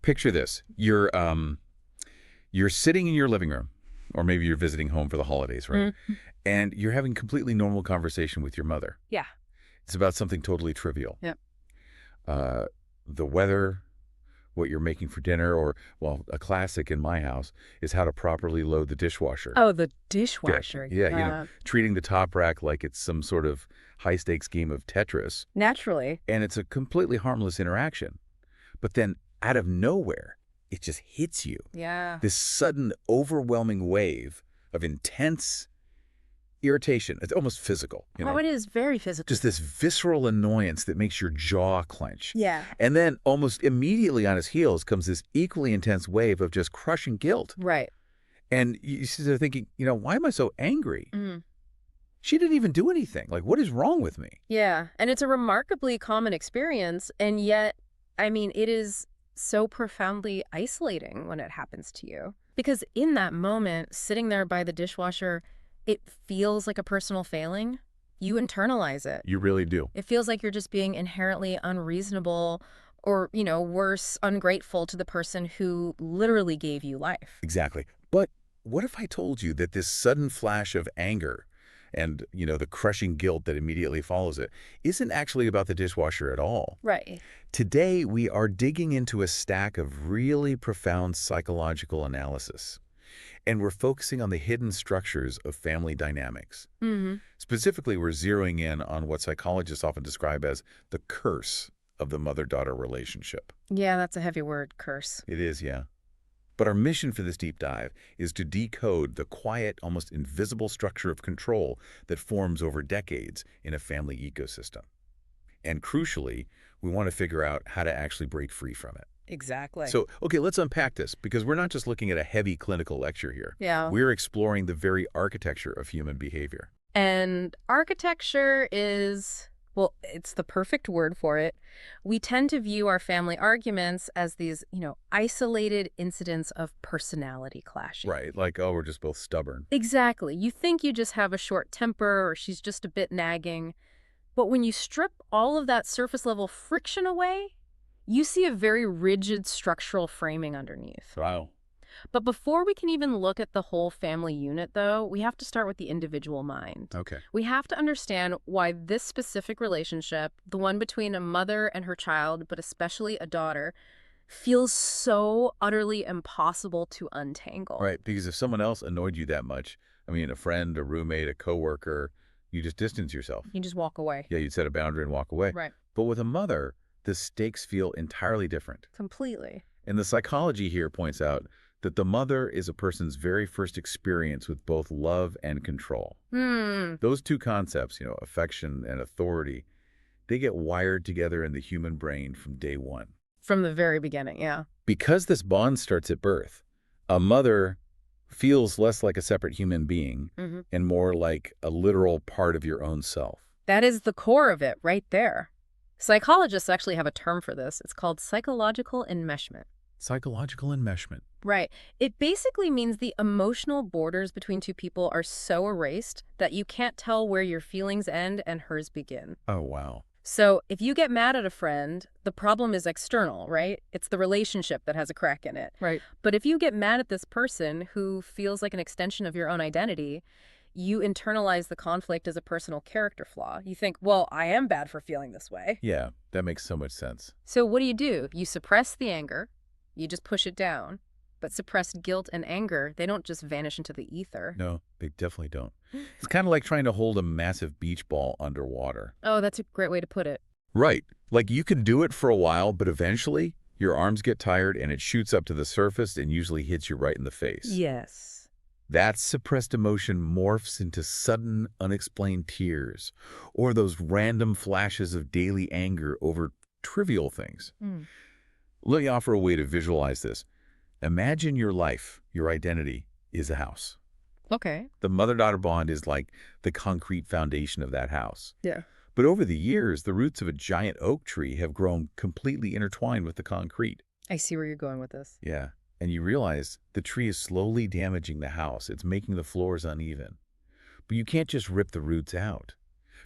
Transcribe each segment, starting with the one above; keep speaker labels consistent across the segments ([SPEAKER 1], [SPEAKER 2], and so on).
[SPEAKER 1] Picture this. You're sitting in your living room, or maybe you're visiting home for the holidays, right?
[SPEAKER 2] Mm.
[SPEAKER 1] And you're having completely normal conversation with your mother.
[SPEAKER 2] Yeah.
[SPEAKER 1] It's about something totally trivial.
[SPEAKER 2] Yep.
[SPEAKER 1] Uh, the weather, what you're making for dinner, or, well, a classic in my house is how to properly load the dishwasher.
[SPEAKER 2] Oh, the
[SPEAKER 1] Yeah,
[SPEAKER 2] dishwasher.
[SPEAKER 1] yeah,
[SPEAKER 2] Yeah.
[SPEAKER 1] treating the top rack like it's some sort of high-stakes game of Tetris.
[SPEAKER 2] Naturally.
[SPEAKER 1] And it's a completely harmless interaction. But then, out of nowhere, it just hits you.
[SPEAKER 2] Yeah.
[SPEAKER 1] This sudden, overwhelming wave of intense irritation. It's almost physical,
[SPEAKER 2] Oh, it is very physical.
[SPEAKER 1] Just this visceral annoyance that makes your jaw clench.
[SPEAKER 2] Yeah.
[SPEAKER 1] And then almost immediately on his heels comes this equally intense wave of just crushing guilt.
[SPEAKER 2] Right.
[SPEAKER 1] And you sit there thinking, why am I so angry?
[SPEAKER 2] Mm.
[SPEAKER 1] She didn't even do anything. Like, what is wrong with me?
[SPEAKER 2] Yeah. And it's a remarkably common experience. And yet, it is so profoundly isolating when it happens to you. Because in that moment, sitting there by the dishwasher, it feels like a personal failing. You internalize it.
[SPEAKER 1] You really do.
[SPEAKER 2] It feels like you're just being inherently unreasonable or, worse, ungrateful to the person who literally gave you life.
[SPEAKER 1] Exactly. But what if I told you that this sudden flash of anger and, the crushing guilt that immediately follows it isn't actually about the dishwasher at all?
[SPEAKER 2] Right.
[SPEAKER 1] Today, we are digging into a stack of really profound psychological analysis. And we're focusing on the hidden structures of family dynamics.
[SPEAKER 2] Mm-hmm.
[SPEAKER 1] Specifically, we're zeroing in on what psychologists often describe as the curse of the mother-daughter relationship.
[SPEAKER 2] Yeah, that's a heavy word, curse.
[SPEAKER 1] It is, yeah. But our mission for this deep dive is to decode the quiet, almost invisible structure of control that forms over decades in a family ecosystem. And crucially, we want to figure out how to actually break free from it.
[SPEAKER 2] Exactly.
[SPEAKER 1] So, okay, let's unpack this, because we're not just looking at a heavy clinical lecture here.
[SPEAKER 2] Yeah.
[SPEAKER 1] We're exploring the very architecture of human behavior.
[SPEAKER 2] And architecture is, well, it's the perfect word for it. We tend to view our family arguments as these, isolated incidents of personality clashing.
[SPEAKER 1] Right, like, oh, we're just both stubborn.
[SPEAKER 2] Exactly. You think you just have a short temper or she's just a bit nagging. But when you strip all of that surface level friction away, you see a very rigid structural framing underneath.
[SPEAKER 1] Wow.
[SPEAKER 2] But before we can even look at the whole family unit, though, we have to start with the individual mind.
[SPEAKER 1] Okay.
[SPEAKER 2] We have to understand why this specific relationship, the one between a mother and her child, but especially a daughter, feels so utterly impossible to untangle.
[SPEAKER 1] Right, because if someone else annoyed you that much, a friend, a roommate, a coworker, you just distance yourself.
[SPEAKER 2] You just walk away.
[SPEAKER 1] Yeah, you'd set a boundary and walk away.
[SPEAKER 2] Right.
[SPEAKER 1] But with a mother, the stakes feel entirely different.
[SPEAKER 2] Completely.
[SPEAKER 1] And the psychology here points out that the mother is a person's very first experience with both love and control. Those two concepts, affection and authority, they get wired together in the human brain from day one.
[SPEAKER 2] From the very beginning, yeah.
[SPEAKER 1] Because this bond starts at birth, a mother feels less like a separate human being and more like a literal part of your own self.
[SPEAKER 2] That is the core of it right there. Psychologists actually have a term for this. It's called psychological enmeshment.
[SPEAKER 1] Psychological enmeshment.
[SPEAKER 2] Right. It basically means the emotional borders between two people are so erased that you can't tell where your feelings end and hers begin.
[SPEAKER 1] Oh, wow.
[SPEAKER 2] So if you get mad at a friend, the problem is external, right? It's the relationship that has a crack in it.
[SPEAKER 1] Right.
[SPEAKER 2] But if you get mad at this person who feels like an extension of your own identity, you internalize the conflict as a personal character flaw. You think, well, I am bad for feeling this way.
[SPEAKER 1] Yeah, that makes so much sense.
[SPEAKER 2] So what do? You suppress the anger. You just push it down. But suppressed guilt and anger, they don't just vanish into the ether.
[SPEAKER 1] No, they definitely don't. It's kind of like trying to hold a massive beach ball underwater.
[SPEAKER 2] Oh, that's a great way to put it.
[SPEAKER 1] Right. Like you can do it for a while, but eventually your arms get tired and it shoots up to the surface and usually hits you right in the face.
[SPEAKER 2] Yes.
[SPEAKER 1] That suppressed emotion morphs into sudden, unexplained tears or those random flashes of daily anger over trivial things. Let me offer a way to visualize this. Imagine your life, your identity, is a house.
[SPEAKER 2] Okay.
[SPEAKER 1] The mother-daughter bond is like the concrete foundation of that house.
[SPEAKER 2] Yeah.
[SPEAKER 1] But over the years, the roots of a giant oak tree have grown completely intertwined with the concrete.
[SPEAKER 2] I see where you're going with this.
[SPEAKER 1] Yeah. And you realize the tree is slowly damaging the house. It's making the floors uneven. But you can't just rip the roots out.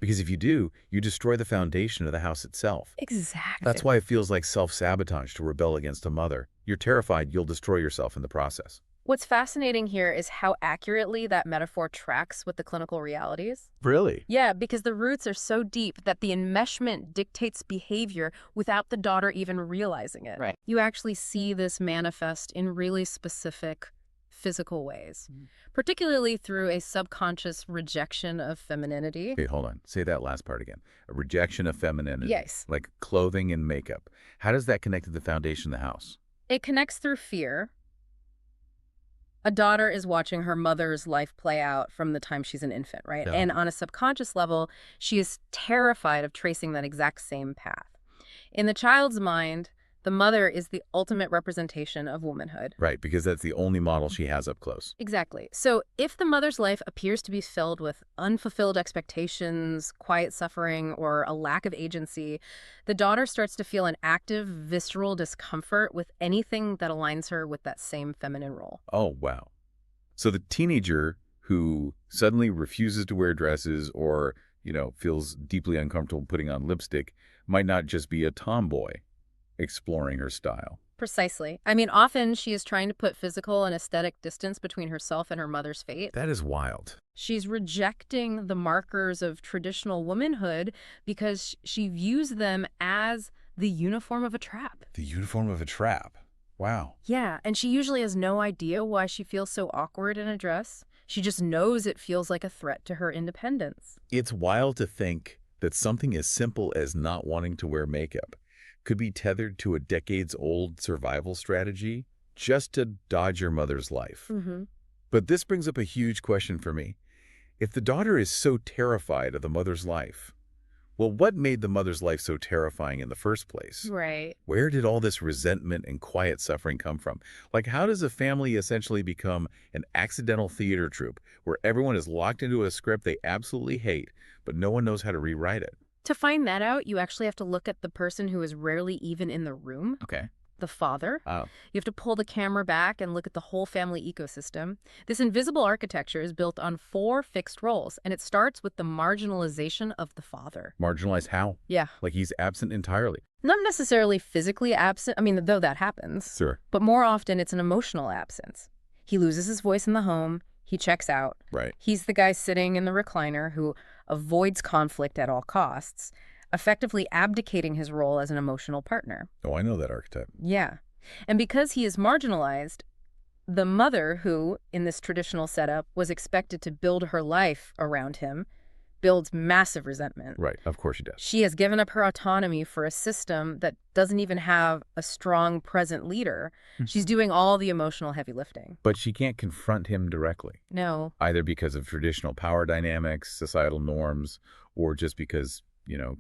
[SPEAKER 1] Because if you do, you destroy the foundation of the house itself.
[SPEAKER 2] Exactly.
[SPEAKER 1] That's why it feels like self-sabotage to rebel against a mother. You're terrified you'll destroy yourself in the process.
[SPEAKER 2] What's fascinating here is how accurately that metaphor tracks with the clinical realities.
[SPEAKER 1] Really?
[SPEAKER 2] Yeah, because the roots are so deep that the enmeshment dictates behavior without the daughter even realizing it.
[SPEAKER 3] Right.
[SPEAKER 2] You actually see this manifest in really specific physical ways, particularly through a subconscious rejection of femininity.
[SPEAKER 1] Okay, hold on. Say that last part again. A rejection of femininity.
[SPEAKER 2] Yes.
[SPEAKER 1] Like clothing and makeup. How does that connect to the foundation of the house?
[SPEAKER 2] It connects through fear. A daughter is watching her mother's life play out from the time she's an infant, right?
[SPEAKER 1] Yeah.
[SPEAKER 2] And on a subconscious level, she is terrified of tracing that exact same path. In the child's mind, the mother is the ultimate representation of womanhood.
[SPEAKER 1] Right, because that's the only model she has up close.
[SPEAKER 2] Exactly. So if the mother's life appears to be filled with unfulfilled expectations, quiet suffering, or a lack of agency, the daughter starts to feel an active, visceral discomfort with anything that aligns her with that same feminine role.
[SPEAKER 1] Oh, wow. So the teenager who suddenly refuses to wear dresses or, feels deeply uncomfortable putting on lipstick might not just be a tomboy exploring her style.
[SPEAKER 2] Precisely. I mean, often she is trying to put physical and aesthetic distance between herself and her mother's fate.
[SPEAKER 1] That is wild.
[SPEAKER 2] She's rejecting the markers of traditional womanhood because she views them as the uniform of a trap.
[SPEAKER 1] The uniform of a trap. Wow.
[SPEAKER 2] Yeah, and she usually has no idea why she feels so awkward in a dress. She just knows it feels like a threat to her independence.
[SPEAKER 1] It's wild to think that something as simple as not wanting to wear makeup could be tethered to a decades-old survival strategy just to dodge your mother's life. But this brings up a huge question for me. If the daughter is so terrified of the mother's life, well, what made the mother's life so terrifying in the first place?
[SPEAKER 2] Right.
[SPEAKER 1] Where did all this resentment and quiet suffering come from? Like, how does a family essentially become an accidental theater troupe where everyone is locked into a script they absolutely hate, but no one knows how to rewrite it?
[SPEAKER 2] To find that out, you actually have to look at the person who is rarely even in the room.
[SPEAKER 1] Okay.
[SPEAKER 2] The father.
[SPEAKER 1] Oh.
[SPEAKER 2] You have to pull the camera back and look at the whole family ecosystem. This invisible architecture is built on 4 fixed roles, and it starts with the marginalization of the father.
[SPEAKER 1] Marginalized how?
[SPEAKER 2] Yeah.
[SPEAKER 1] Like he's absent entirely.
[SPEAKER 2] Not necessarily physically absent, I mean, though that happens.
[SPEAKER 1] Sure.
[SPEAKER 2] But more often, it's an emotional absence. He loses his voice in the home. He checks out.
[SPEAKER 1] Right.
[SPEAKER 2] He's the guy sitting in the recliner who avoids conflict at all costs, effectively abdicating his role as an emotional partner.
[SPEAKER 1] Oh, I know that archetype.
[SPEAKER 2] Yeah. And because he is marginalized, the mother who, in this traditional setup, was expected to build her life around him, builds massive resentment.
[SPEAKER 1] Right. Of course she does.
[SPEAKER 2] She has given up her autonomy for a system that doesn't even have a strong present leader. She's doing all the emotional heavy lifting.
[SPEAKER 1] But she can't confront him directly,
[SPEAKER 2] No.
[SPEAKER 1] either because of traditional power dynamics, societal norms, or just because,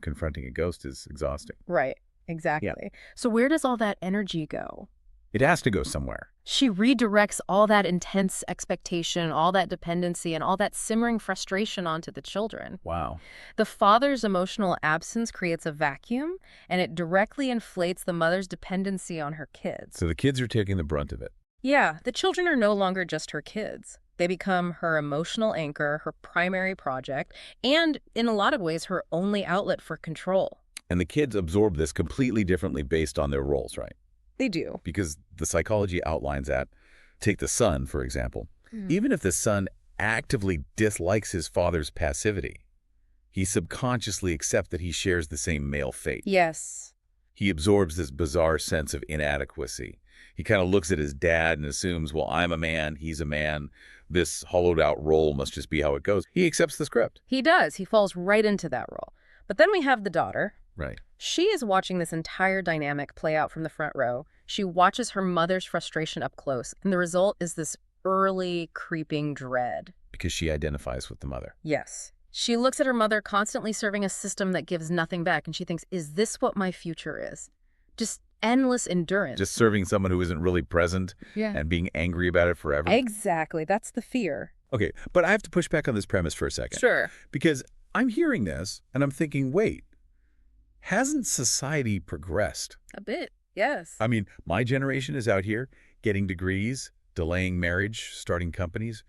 [SPEAKER 1] confronting a ghost is exhausting.
[SPEAKER 2] Right. Exactly. So where does all that energy go?
[SPEAKER 1] It has to go somewhere.
[SPEAKER 2] She redirects all that intense expectation, all that dependency, and all that simmering frustration onto the children.
[SPEAKER 1] Wow.
[SPEAKER 2] The father's emotional absence creates a vacuum, and it directly inflates the mother's dependency on her kids.
[SPEAKER 1] So the kids are taking the brunt of it.
[SPEAKER 2] Yeah, the children are no longer just her kids. They become her emotional anchor, her primary project, and in a lot of ways, her only outlet for control.
[SPEAKER 1] And the kids absorb this completely differently based on their roles, right?
[SPEAKER 2] They do.
[SPEAKER 1] Because the psychology outlines that. Take the son, for example. Even if the son actively dislikes his father's passivity, he subconsciously accepts that he shares the same male fate.
[SPEAKER 2] Yes.
[SPEAKER 1] He absorbs this bizarre sense of inadequacy. He kind of looks at his dad and assumes, well, I'm a man, he's a man. This hollowed-out role must just be how it goes. He accepts the script.
[SPEAKER 2] He does. He falls right into that role. But then we have the daughter.
[SPEAKER 1] Right.
[SPEAKER 2] She is watching this entire dynamic play out from the front row. She watches her mother's frustration up close, and the result is this early creeping dread.
[SPEAKER 1] Because she identifies with the mother.
[SPEAKER 2] Yes. She looks at her mother constantly serving a system that gives nothing back, and she thinks, is this what my future is? Just endless endurance.
[SPEAKER 1] Just serving someone who isn't really present and being angry about it forever.
[SPEAKER 2] Exactly. That's the fear.
[SPEAKER 1] Okay, but I have to push back on this premise for a second.
[SPEAKER 2] Sure.
[SPEAKER 1] Because I'm hearing this, and I'm thinking, wait, hasn't society progressed?
[SPEAKER 2] A bit, yes.
[SPEAKER 1] I mean, my generation is out here getting degrees, delaying marriage, starting companies.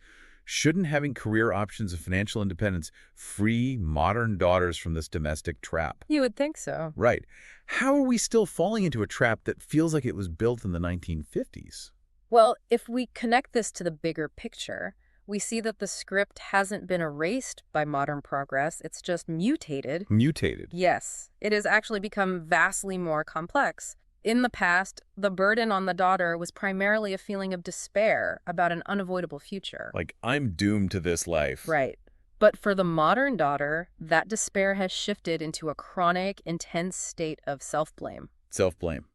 [SPEAKER 1] Shouldn't having career options and financial independence free modern daughters from this domestic trap?
[SPEAKER 2] You would think so.
[SPEAKER 1] Right. How are we still falling into a trap that feels like it was built in the 1950s?
[SPEAKER 2] Well, if we connect this to the bigger picture, we see that the script hasn't been erased by modern progress, it's just mutated.
[SPEAKER 1] Mutated.
[SPEAKER 2] Yes, it has actually become vastly more complex. In the past, the burden on the daughter was primarily a feeling of despair about an unavoidable future.
[SPEAKER 1] Like, I'm doomed to this life.
[SPEAKER 2] Right. But for the modern daughter, that despair has shifted into a chronic, intense state of self-blame.
[SPEAKER 1] Self-blame.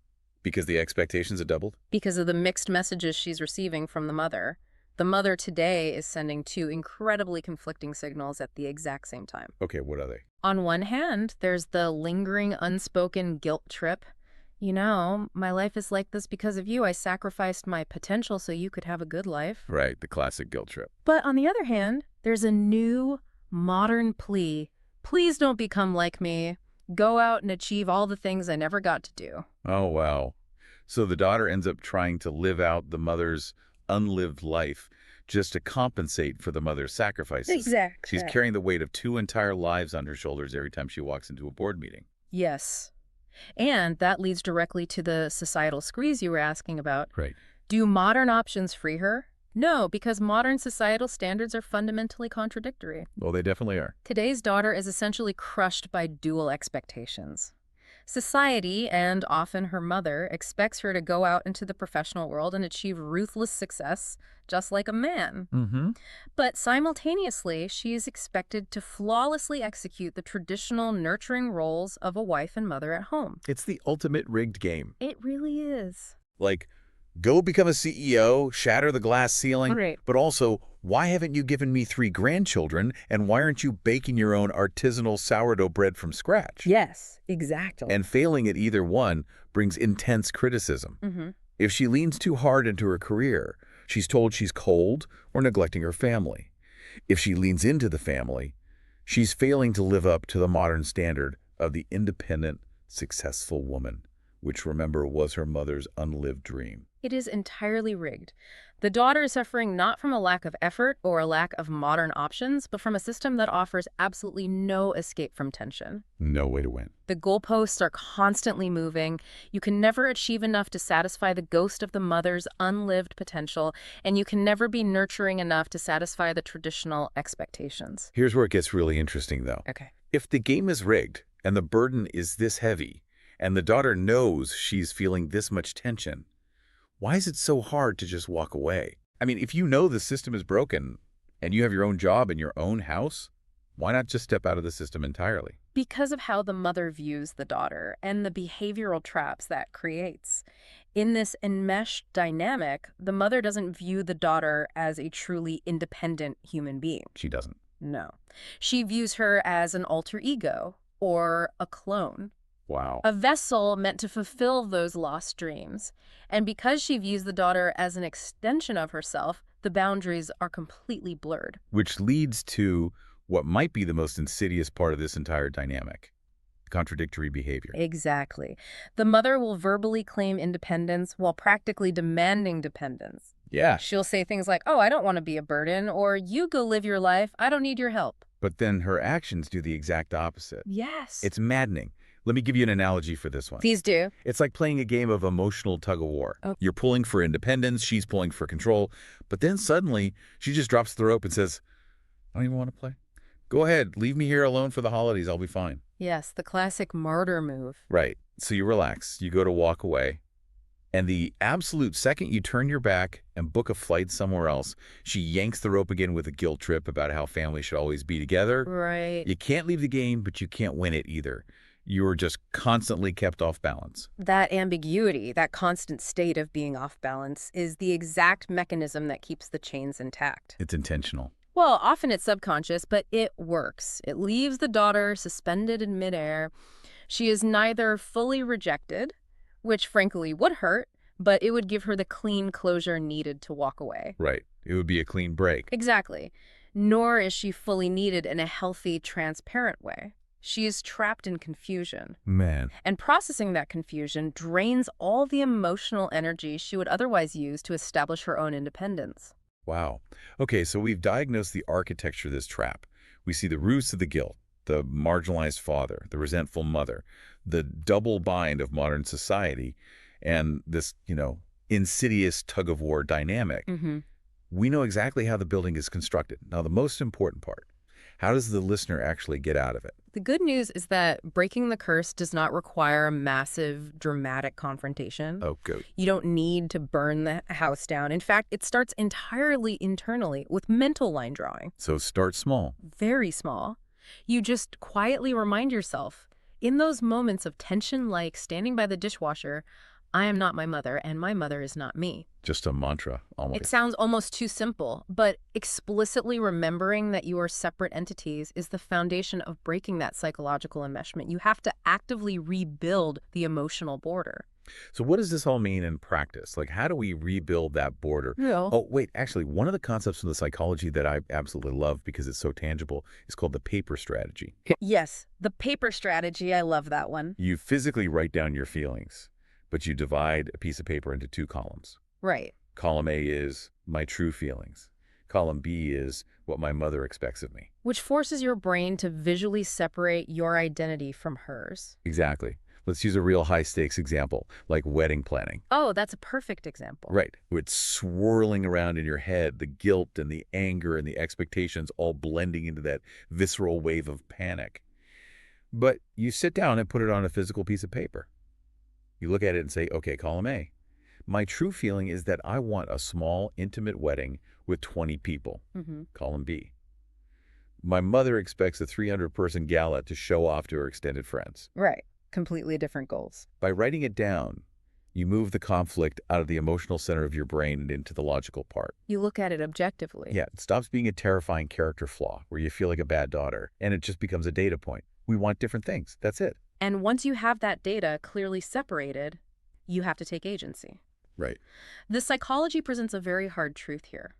[SPEAKER 1] Because the expectations have doubled?
[SPEAKER 2] Because of the mixed messages she's receiving from the mother. The mother today is sending two incredibly conflicting signals at the exact same time.
[SPEAKER 1] Okay, what are they?
[SPEAKER 2] On one hand, there's the lingering, unspoken guilt trip. You know, my life is like this because of you. I sacrificed my potential so you could have a good life.
[SPEAKER 1] Right, the classic guilt trip.
[SPEAKER 2] But on the other hand, there's a new, modern plea. Please don't become like me. Go out and achieve all the things I never got to do.
[SPEAKER 1] Oh, wow. So the daughter ends up trying to live out the mother's unlived life just to compensate for the mother's sacrifices.
[SPEAKER 2] Exactly.
[SPEAKER 1] She's carrying the weight of two entire lives on her shoulders every time she walks into a board meeting.
[SPEAKER 2] Yes. And that leads directly to the societal squeeze you were asking about.
[SPEAKER 1] Right.
[SPEAKER 2] Do modern options free her? No, because modern societal standards are fundamentally contradictory.
[SPEAKER 1] Well, they definitely are.
[SPEAKER 2] Today's daughter is essentially crushed by dual expectations. Society, and often her mother, expects her to go out into the professional world and achieve ruthless success, just like a man.
[SPEAKER 1] Mm-hmm.
[SPEAKER 2] But simultaneously, she is expected to flawlessly execute the traditional nurturing roles of a wife and mother at home.
[SPEAKER 1] It's the ultimate rigged game.
[SPEAKER 2] It really is.
[SPEAKER 1] Like, go become a CEO, shatter the glass ceiling,
[SPEAKER 2] Right.
[SPEAKER 1] but also, why haven't you given me 3 grandchildren, and why aren't you baking your own artisanal sourdough bread from scratch?
[SPEAKER 2] Yes, exactly.
[SPEAKER 1] And failing at either one brings intense criticism.
[SPEAKER 2] Mm-hmm.
[SPEAKER 1] If she leans too hard into her career, she's told she's cold or neglecting her family. If she leans into the family, she's failing to live up to the modern standard of the independent, successful woman, which, remember, was her mother's unlived dream.
[SPEAKER 2] It is entirely rigged. The daughter is suffering not from a lack of effort or a lack of modern options, but from a system that offers absolutely no escape from tension.
[SPEAKER 1] No way to win.
[SPEAKER 2] The goalposts are constantly moving. You can never achieve enough to satisfy the ghost of the mother's unlived potential, and you can never be nurturing enough to satisfy the traditional expectations.
[SPEAKER 1] Here's where it gets really interesting, though.
[SPEAKER 2] Okay.
[SPEAKER 1] If the game is rigged and the burden is this heavy, and the daughter knows she's feeling this much tension, why is it so hard to just walk away? I mean, if you know the system is broken and you have your own job and your own house, why not just step out of the system entirely?
[SPEAKER 2] Because of how the mother views the daughter and the behavioral traps that creates. In this enmeshed dynamic, the mother doesn't view the daughter as a truly independent human being.
[SPEAKER 1] She doesn't.
[SPEAKER 2] No. She views her as an alter ego or a clone.
[SPEAKER 1] Wow.
[SPEAKER 2] A vessel meant to fulfill those lost dreams. And because she views the daughter as an extension of herself, the boundaries are completely blurred.
[SPEAKER 1] Which leads to what might be the most insidious part of this entire dynamic: contradictory behavior.
[SPEAKER 2] Exactly. The mother will verbally claim independence while practically demanding dependence.
[SPEAKER 1] Yeah.
[SPEAKER 2] She'll say things like, oh, I don't want to be a burden, or you go live your life, I don't need your help.
[SPEAKER 1] But then her actions do the exact opposite.
[SPEAKER 2] Yes.
[SPEAKER 1] It's maddening. Let me give you an analogy for this one.
[SPEAKER 2] Please do.
[SPEAKER 1] It's like playing a game of emotional tug-of-war.
[SPEAKER 2] Oh.
[SPEAKER 1] You're pulling for independence, she's pulling for control, but then suddenly she just drops the rope and says, I don't even want to play. Go ahead, leave me here alone for the holidays, I'll be fine.
[SPEAKER 2] Yes, the classic martyr move.
[SPEAKER 1] Right. So you relax, you go to walk away, and the absolute second you turn your back and book a flight somewhere else, she yanks the rope again with a guilt trip about how family should always be together.
[SPEAKER 2] Right.
[SPEAKER 1] You can't leave the game, but you can't win it either. You're just constantly kept off balance.
[SPEAKER 2] That ambiguity, that constant state of being off balance, is the exact mechanism that keeps the chains intact.
[SPEAKER 1] It's intentional.
[SPEAKER 2] Well, often it's subconscious, but it works. It leaves the daughter suspended in midair. She is neither fully rejected, which frankly would hurt, but it would give her the clean closure needed to walk away.
[SPEAKER 1] Right. It would be a clean break.
[SPEAKER 2] Exactly. Nor is she fully needed in a healthy, transparent way. She is trapped in confusion.
[SPEAKER 1] Man.
[SPEAKER 2] And processing that confusion drains all the emotional energy she would otherwise use to establish her own independence.
[SPEAKER 1] Wow. Okay, so we've diagnosed the architecture of this trap. We see the roots of the guilt, the marginalized father, the resentful mother, the double bind of modern society, and this, insidious tug-of-war dynamic.
[SPEAKER 2] Hmm.
[SPEAKER 1] We know exactly how the building is constructed. Now, the most important part, how does the listener actually get out of it?
[SPEAKER 2] The good news is that breaking the curse does not require a massive, dramatic confrontation.
[SPEAKER 1] Oh, good.
[SPEAKER 2] You don't need to burn the house down. In fact, it starts entirely internally with mental line drawing.
[SPEAKER 1] So start small.
[SPEAKER 2] Very small. You just quietly remind yourself, in those moments of tension like standing by the dishwasher, I am not my mother and my mother is not me.
[SPEAKER 1] Just a mantra,
[SPEAKER 2] It
[SPEAKER 1] almost.
[SPEAKER 2] sounds almost too simple, but explicitly remembering that you are separate entities is the foundation of breaking that psychological enmeshment. You have to actively rebuild the emotional border.
[SPEAKER 1] So what does this all mean in practice? Like, how do we rebuild that border?
[SPEAKER 2] Yeah.
[SPEAKER 1] Oh, wait, actually, one of the concepts of the psychology that I absolutely love because it's so tangible is called the paper strategy.
[SPEAKER 2] Yes, the paper strategy. I love that one.
[SPEAKER 1] You physically write down your feelings, but you divide a piece of paper into two columns.
[SPEAKER 2] Right.
[SPEAKER 1] Column A is my true feelings. Column B is what my mother expects of me.
[SPEAKER 2] Which forces your brain to visually separate your identity from hers.
[SPEAKER 1] Exactly. Let's use a real high-stakes example, like wedding planning.
[SPEAKER 2] Oh, that's a perfect example.
[SPEAKER 1] Right. It's swirling around in your head, the guilt and the anger and the expectations all blending into that visceral wave of panic. But you sit down and put it on a physical piece of paper. You look at it and say, okay, column A. My true feeling is that I want a small, intimate wedding with 20 people.
[SPEAKER 2] Mm-hmm.
[SPEAKER 1] Column B. My mother expects a 300-person gala to show off to her extended friends.
[SPEAKER 2] Right. Completely different goals.
[SPEAKER 1] By writing it down, you move the conflict out of the emotional center of your brain and into the logical part.
[SPEAKER 2] You look at it objectively.
[SPEAKER 1] Yeah, it stops being a terrifying character flaw where you feel like a bad daughter, and it just becomes a data point. We want different things. That's it.
[SPEAKER 2] And once you have that data clearly separated, you have to take agency.
[SPEAKER 1] Right.
[SPEAKER 2] The psychology presents a very hard truth here.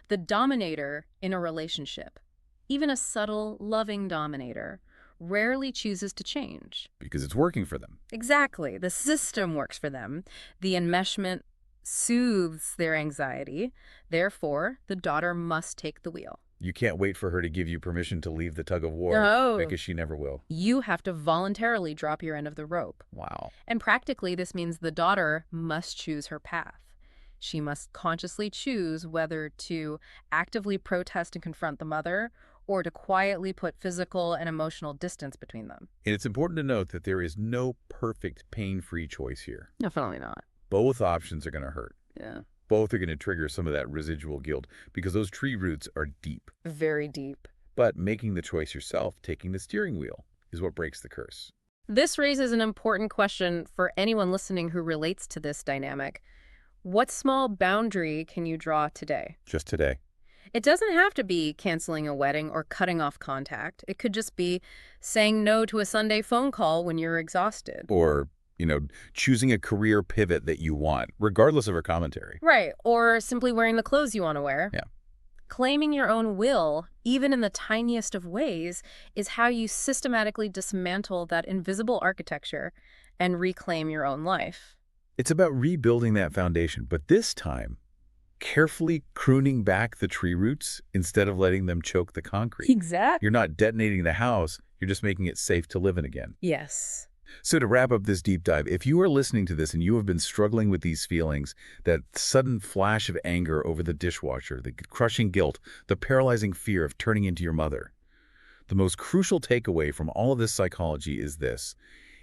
[SPEAKER 2] The dominator in a relationship, even a subtle, loving dominator, rarely chooses to change.
[SPEAKER 1] Because it's working for them.
[SPEAKER 2] Exactly. The system works for them. The enmeshment soothes their anxiety. Therefore, the daughter must take the wheel.
[SPEAKER 1] You can't wait for her to give you permission to leave the tug of war.
[SPEAKER 2] No.
[SPEAKER 1] Because she never will.
[SPEAKER 2] You have to voluntarily drop your end of the rope.
[SPEAKER 1] Wow.
[SPEAKER 2] And practically, this means the daughter must choose her path. She must consciously choose whether to actively protest and confront the mother or to quietly put physical and emotional distance between them.
[SPEAKER 1] And it's important to note that there is no perfect pain-free choice here.
[SPEAKER 2] Definitely not.
[SPEAKER 1] Both options are going to hurt.
[SPEAKER 2] Yeah.
[SPEAKER 1] Both are going to trigger some of that residual guilt because those tree roots are deep.
[SPEAKER 2] Very deep.
[SPEAKER 1] But making the choice yourself, taking the steering wheel, is what breaks the curse.
[SPEAKER 2] This raises an important question for anyone listening who relates to this dynamic. What small boundary can you draw today?
[SPEAKER 1] Just today.
[SPEAKER 2] It doesn't have to be canceling a wedding or cutting off contact. It could just be saying no to a Sunday phone call when you're exhausted.
[SPEAKER 1] Or, choosing a career pivot that you want, regardless of her commentary.
[SPEAKER 2] Right. Or simply wearing the clothes you want to wear.
[SPEAKER 1] Yeah.
[SPEAKER 2] Claiming your own will, even in the tiniest of ways, is how you systematically dismantle that invisible architecture and reclaim your own life.
[SPEAKER 1] It's about rebuilding that foundation, but this time, carefully pruning back the tree roots instead of letting them choke the concrete.
[SPEAKER 2] Exactly.
[SPEAKER 1] You're not detonating the house, you're just making it safe to live in again.
[SPEAKER 2] Yes.
[SPEAKER 1] So to wrap up this deep dive, if you are listening to this and you have been struggling with these feelings, that sudden flash of anger over the dishwasher, the crushing guilt, the paralyzing fear of turning into your mother, the most crucial takeaway from all of this psychology is this: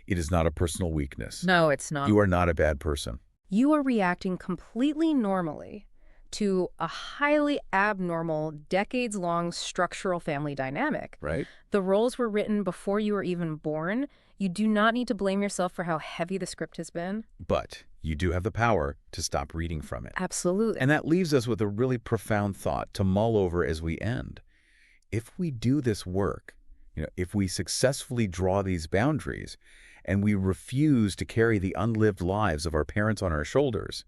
[SPEAKER 1] it is not a personal weakness.
[SPEAKER 2] No, it's not.
[SPEAKER 1] You are not a bad person.
[SPEAKER 2] You are reacting completely normally to a highly abnormal, decades-long structural family dynamic.
[SPEAKER 1] Right?
[SPEAKER 2] The roles were written before you were even born. You do not need to blame yourself for how heavy the script has been.
[SPEAKER 1] But you do have the power to stop reading from it.
[SPEAKER 2] Absolutely.
[SPEAKER 1] And that leaves us with a really profound thought to mull over as we end. If we do this work, if we successfully draw these boundaries and we refuse to carry the unlived lives of our parents on our shoulders,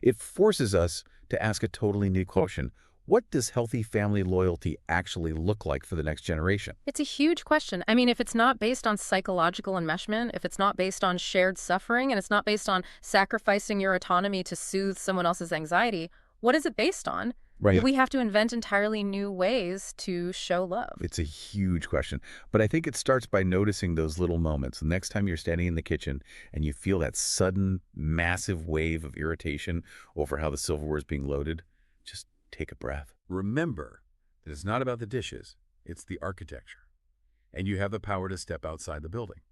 [SPEAKER 1] it forces us to ask a totally new question. What does healthy family loyalty actually look like for the next generation?
[SPEAKER 2] It's a huge question. I mean, if it's not based on psychological enmeshment, if it's not based on shared suffering, and it's not based on sacrificing your autonomy to soothe someone else's anxiety, what is it based on?
[SPEAKER 1] Right.
[SPEAKER 2] We have to invent entirely new ways to show love.
[SPEAKER 1] It's a huge question, but I think it starts by noticing those little moments. The next time you're standing in the kitchen and you feel that sudden, massive wave of irritation over how the silverware is being loaded, just take a breath. Remember that it's not about the dishes, it's the architecture. And you have the power to step outside the building.